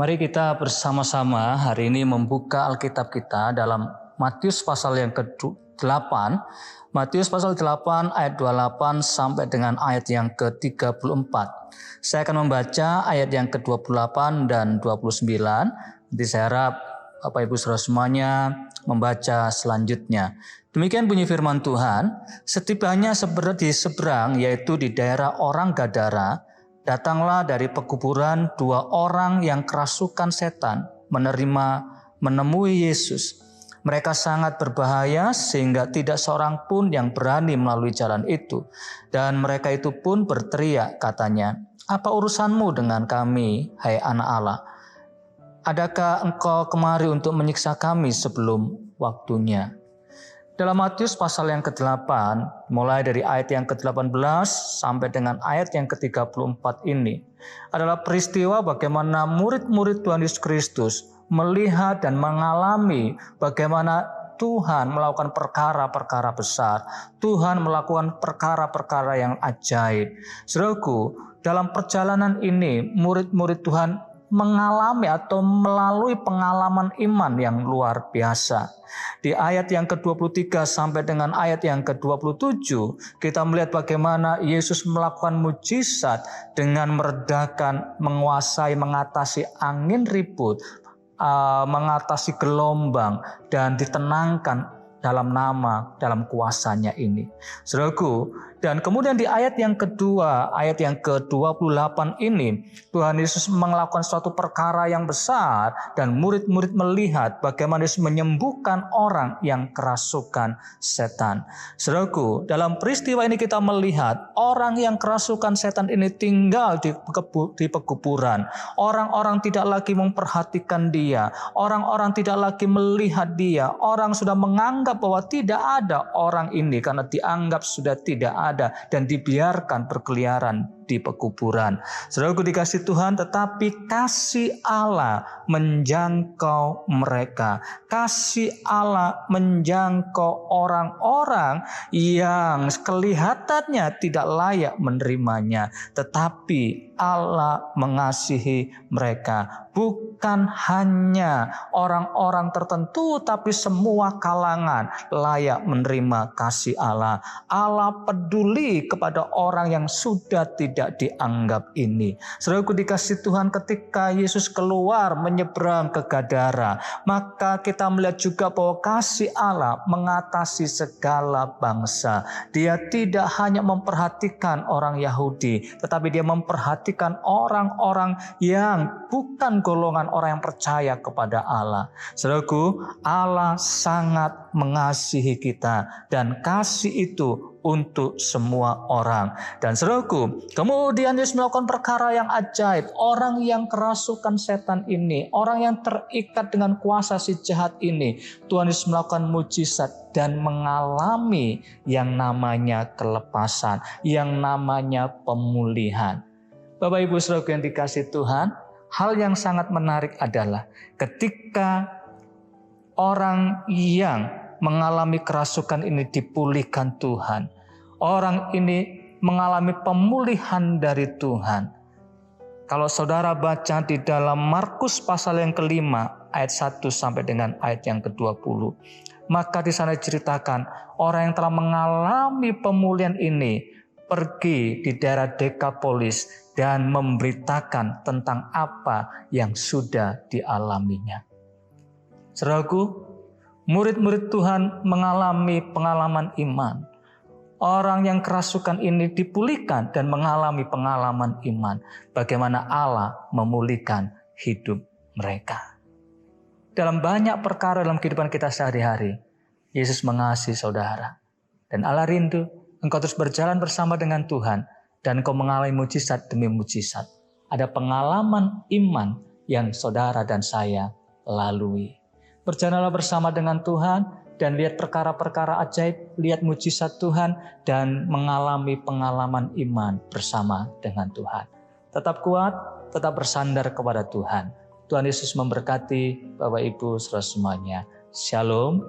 Mari kita bersama-sama hari ini membuka Alkitab kita dalam Matius pasal yang ke-8. Matius pasal 8 ayat 28 sampai dengan ayat yang ke-34. Saya akan membaca ayat yang ke-28 dan 29. Nanti saya harap Bapak Ibu Saudara semuanya membaca selanjutnya. Demikian bunyi firman Tuhan, setibanya di seberang yaitu di daerah orang Gadara, datanglah dari pekuburan 2 orang yang kerasukan setan menemui Yesus. Mereka sangat berbahaya sehingga tidak seorang pun yang berani melalui jalan itu. Dan mereka itu pun berteriak katanya, "Apa urusanmu dengan kami, hai anak Allah? Adakah engkau kemari untuk menyiksa kami sebelum waktunya?" Dalam Matius pasal yang ke-8, mulai dari ayat yang ke-18 sampai dengan ayat yang ke-34 ini, adalah peristiwa bagaimana murid-murid Tuhan Yesus Kristus melihat dan mengalami bagaimana Tuhan melakukan perkara-perkara besar. Tuhan melakukan perkara-perkara yang ajaib. Saudaraku, dalam perjalanan ini murid-murid Tuhan mengalami atau melalui pengalaman iman yang luar biasa. Di ayat yang ke-23 sampai dengan ayat yang ke-27, kita melihat bagaimana Yesus melakukan mujizat dengan meredakan, menguasai, mengatasi angin ribut, mengatasi gelombang, dan ditenangkan dalam kuasanya ini. Saudaraku, dan kemudian di ayat yang kedua, ayat yang ke-28 ini, Tuhan Yesus melakukan suatu perkara yang besar dan murid-murid melihat bagaimana Yesus menyembuhkan orang yang kerasukan setan. Saudaraku, dalam peristiwa ini kita melihat orang yang kerasukan setan ini tinggal di pekuburan. Orang-orang tidak lagi memperhatikan dia. Orang-orang tidak lagi melihat dia. Orang sudah menganggap bahwa tidak ada orang ini karena dianggap sudah tidak ada dan dibiarkan berkeliaran di pekuburan. Saudaraku dikasih Tuhan, tetapi kasih Allah menjangkau mereka. Kasih Allah menjangkau orang-orang yang kelihatannya tidak layak menerimanya, tetapi Allah mengasihi mereka. Bukan hanya orang-orang tertentu, tapi semua kalangan layak menerima kasih Allah. Allah peduli kepada orang yang sudah tidak dianggap ini. Saudaraku dikasih Tuhan, ketika Yesus keluar menyeberang ke Gadara, maka kita melihat juga bahwa kasih Allah mengatasi segala bangsa. Dia tidak hanya memperhatikan orang Yahudi, tetapi dia memperhatikan orang-orang yang bukan golongan orang yang percaya kepada Allah. Saudaraku, Allah sangat mengasihi kita dan kasih itu untuk semua orang. Dan saudaraku, kemudian Yesus melakukan perkara yang ajaib. Orang yang kerasukan setan ini, orang yang terikat dengan kuasa si jahat ini, Tuhan Yesus melakukan mujizat dan mengalami yang namanya kelepasan, yang namanya pemulihan. Bapak Ibu Saudaraku yang dikasih Tuhan, hal yang sangat menarik adalah ketika orang yang mengalami kerasukan ini dipulihkan Tuhan, orang ini mengalami pemulihan dari Tuhan. Kalau saudara baca di dalam Markus pasal yang ke-5 ayat 1 sampai dengan ayat yang ke-20, maka di sana diceritakan orang yang telah mengalami pemulihan ini pergi di daerah Dekapolis dan memberitakan tentang apa yang sudah dialaminya. Saudaraku, murid-murid Tuhan mengalami pengalaman iman. Orang yang kerasukan ini dipulihkan dan mengalami pengalaman iman. Bagaimana Allah memulihkan hidup mereka. Dalam banyak perkara dalam kehidupan kita sehari-hari, Yesus mengasihi saudara. Dan Allah rindu engkau terus berjalan bersama dengan Tuhan dan engkau mengalami mujizat demi mujizat. Ada pengalaman iman yang saudara dan saya lalui. Berjalanlah bersama dengan Tuhan dan lihat perkara-perkara ajaib, lihat mujizat Tuhan dan mengalami pengalaman iman bersama dengan Tuhan. Tetap kuat, tetap bersandar kepada Tuhan. Tuhan Yesus memberkati Bapak Ibu saudara semuanya. Shalom.